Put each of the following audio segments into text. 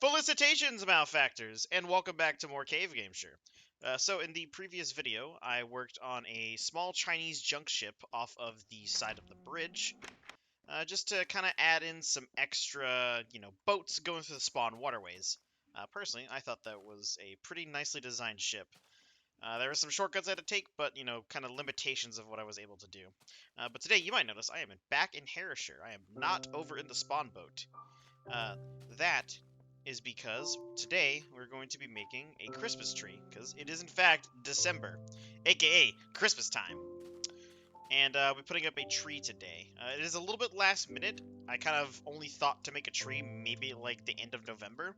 Felicitations, Malefactors, and welcome back to more Cave Gameshire. So in the previous video, I worked on a small Chinese junk ship off of the side of the bridge, just to kind of add in some extra, boats going through the spawn waterways. Personally, I thought that was a pretty nicely designed ship. There were some shortcuts I had to take, but, kind of limitations of what I was able to do. But today, you might notice, I am back in Herefordshire. I am not over in the spawn boat. That is because today we're going to be making a Christmas tree, because it is in fact December, aka Christmas time. And we're putting up a tree today. It is a little bit last minute. I kind of only thought to make a tree maybe like the end of November,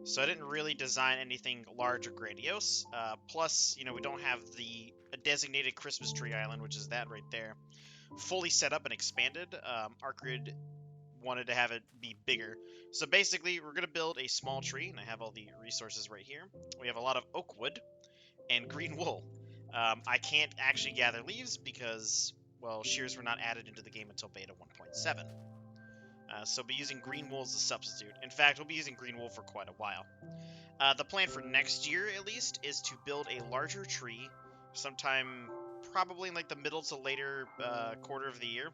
so I didn't really design anything large or grandiose. Plus, we don't have the designated Christmas tree island, which is that right there, fully set up and expanded. Arcrid wanted to have it be bigger. So basically, we're going to build a small tree, and I have all the resources right here. We have a lot of oak wood and green wool. I can't actually gather leaves because, well, shears were not added into the game until beta 1.7. So we'll be using green wool as a substitute. In fact, we'll be using green wool for quite a while. The plan for next year, at least, is to build a larger tree sometime probably in like the middle to later quarter of the year,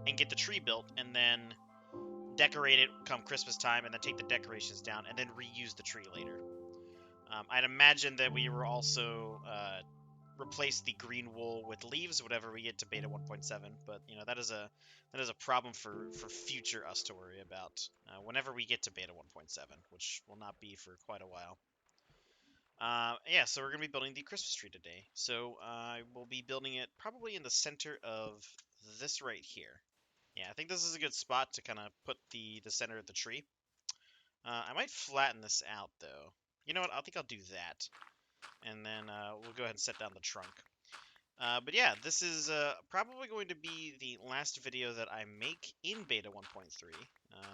and get the tree built, and then decorate it come Christmas time, and then take the decorations down, and then reuse the tree later. I'd imagine that we will also replace the green wool with leaves whenever we get to beta 1.7, but that is a problem for future us to worry about whenever we get to beta 1.7, which will not be for quite a while. Yeah, so we're going to be building the Christmas tree today. So I will be building it probably in the center of this right here. Yeah, I think this is a good spot to kind of put the center of the tree. I might flatten this out, though. You know what? I think I'll do that. And then we'll go ahead and set down the trunk. But yeah, this is probably going to be the last video that I make in Beta 1.3.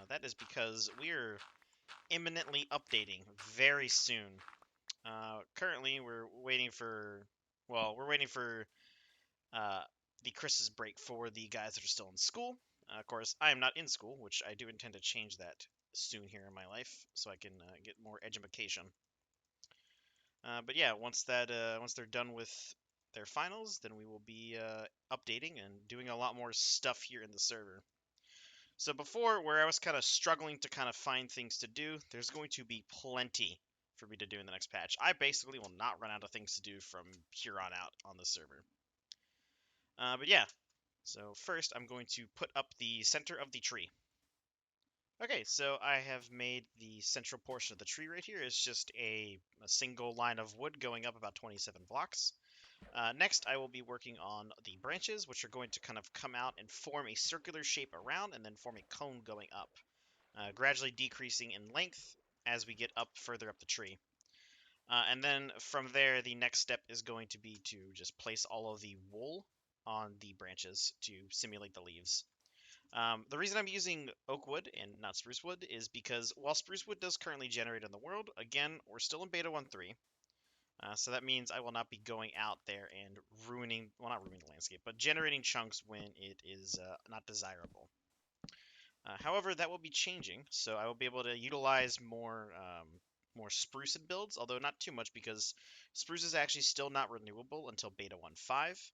That is because we're imminently updating very soon. Currently, we're waiting for... Well, we're waiting for the Christmas break for the guys that are still in school. Of course, I am not in school, which I do intend to change that soon here in my life, so I can get more education. But yeah, once they're done with their finals, then we will be updating and doing a lot more stuff here in the server. So before, where I was kind of struggling to kind of find things to do, there's going to be plenty for me to do in the next patch. I basically will not run out of things to do from here on out on the server. But yeah, so first I'm going to put up the center of the tree. Okay, so I have made the central portion of the tree right here. It's just a single line of wood going up about 27 blocks. Next, I will be working on the branches, which are going to kind of come out and form a circular shape around and then form a cone going up, gradually decreasing in length as we get further up the tree. And then from there, the next step is going to be to just place all of the wool on the branches to simulate the leaves. The reason I'm using oak wood and not spruce wood is because while spruce wood does currently generate in the world, again, we're still in beta 1.3. So that means I will not be going out there and not ruining the landscape, but generating chunks when it is not desirable. However, that will be changing, so I will be able to utilize more spruce in builds, although not too much because spruce is actually still not renewable until beta 1.5.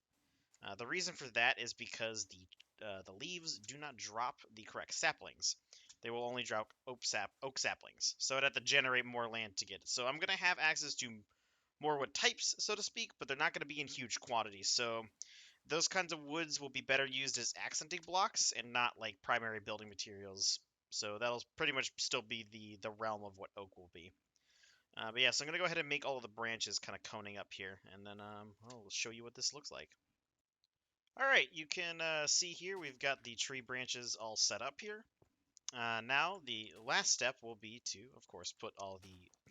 The reason for that is because the leaves do not drop the correct saplings. They will only drop oak saplings, so I'd have to generate more land to get it. So I'm going to have access to more wood types, so to speak, but they're not going to be in huge quantities. So those kinds of woods will be better used as accenting blocks and not like primary building materials. So that'll pretty much still be the realm of what oak will be. But yeah, so I'm going to go ahead and make all of the branches kind of coning up here, and then I'll show you what this looks like. Alright, you can see here we've got the tree branches all set up here. Now, the last step will be to, of course, put all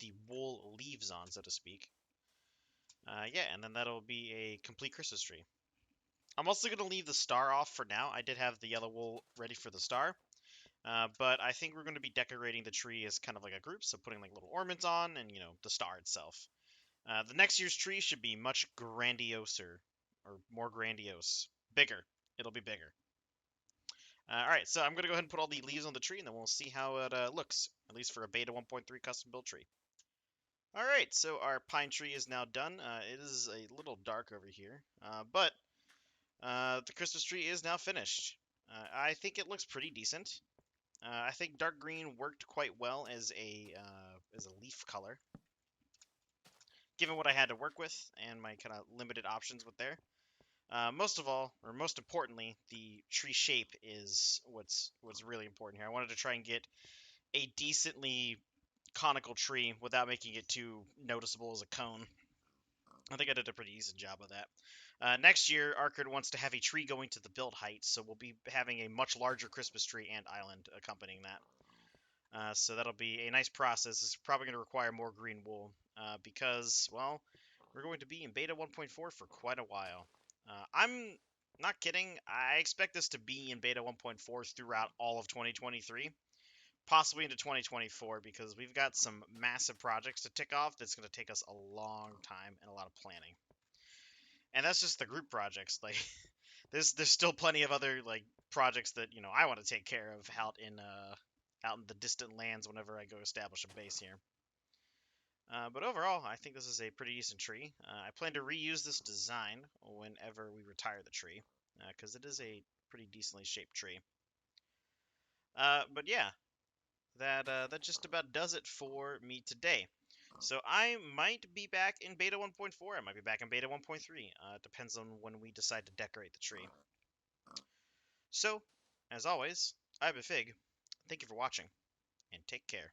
the wool leaves on, so to speak. Yeah, and then that'll be a complete Christmas tree. I'm also going to leave the star off for now. I did have the yellow wool ready for the star. But I think we're going to be decorating the tree as kind of like a group, so putting like little ornaments on and, the star itself. The next year's tree should be much grandioser, or more grandiose. Bigger. It'll be bigger. Alright, so I'm going to go ahead and put all the leaves on the tree, and then we'll see how it looks, at least for a beta 1.3 custom build tree. Alright, so our pine tree is now done. It is a little dark over here, but the Christmas tree is now finished. I think it looks pretty decent. I think dark green worked quite well as a leaf color, given what I had to work with and my kind of limited options with there. Most of all, or most importantly, the tree shape is what's really important here. I wanted to try and get a decently conical tree without making it too noticeable as a cone. I think I did a pretty decent job of that. Next year, Arcrhid wants to have a tree going to the build height, so we'll be having a much larger Christmas tree and island accompanying that. So that'll be a nice process. It's probably going to require more green wool because, well, we're going to be in beta 1.4 for quite a while. I'm not kidding. I expect this to be in beta 1.4 throughout all of 2023, possibly into 2024, because we've got some massive projects to tick off that's going to take us a long time and a lot of planning. And that's just the group projects. Like, there's still plenty of other like projects that I want to take care of out in the distant lands whenever I go establish a base here. But overall, I think this is a pretty decent tree. I plan to reuse this design whenever we retire the tree, because it is a pretty decently shaped tree. But yeah, that just about does it for me today. So I might be back in beta 1.4. I might be back in beta 1.3. It depends on when we decide to decorate the tree. So, as always, I've been Fig. Thank you for watching, and take care.